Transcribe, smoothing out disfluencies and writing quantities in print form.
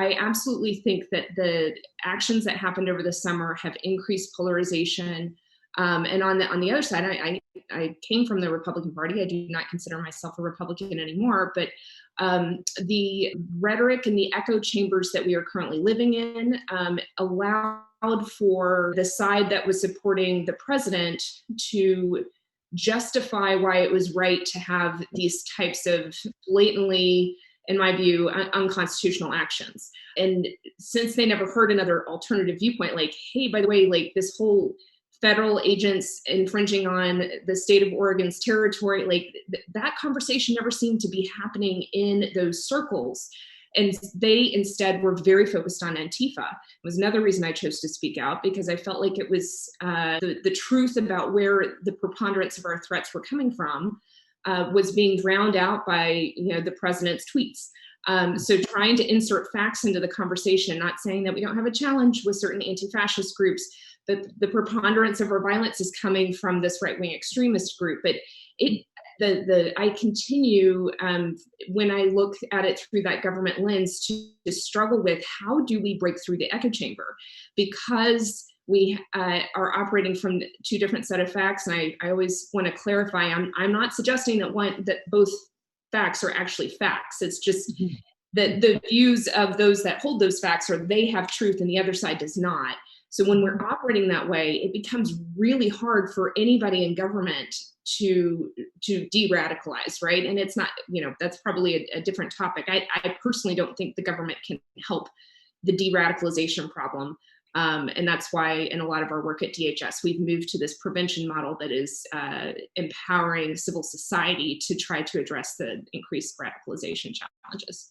I absolutely think that the actions that happened over the summer have increased polarization. And on the other side, I came from the Republican Party. I do not consider myself a Republican anymore, but the rhetoric and the echo chambers that we are currently living in allowed for the side that was supporting the president to justify why it was right to have these types of blatantly, in my view, unconstitutional actions. And since they never heard another alternative viewpoint, like, hey, by the way, like this whole federal agents infringing on the state of Oregon's territory, like that conversation never seemed to be happening in those circles. And they instead were very focused on Antifa. It was another reason I chose to speak out, because I felt like it was the truth about where the preponderance of our threats were coming from was being drowned out by the president's tweets. So trying to insert facts into the conversation, not saying that we don't have a challenge with certain anti-fascist groups, but the preponderance of our violence is coming from this right-wing extremist group. But I continue, when I look at it through that government lens, to struggle with how do we break through the echo chamber, because we are operating from two different set of facts. And I always want to clarify, I'm not suggesting that both facts are actually facts. It's just that the views of those that hold those facts are they have truth and the other side does not. So when we're operating that way, it becomes really hard for anybody in government to de-radicalize, right? And it's not, that's probably a different topic. I personally don't think the government can help the de-radicalization problem. And that's why in a lot of our work at DHS, we've moved to this prevention model that is empowering civil society to try to address the increased radicalization challenges.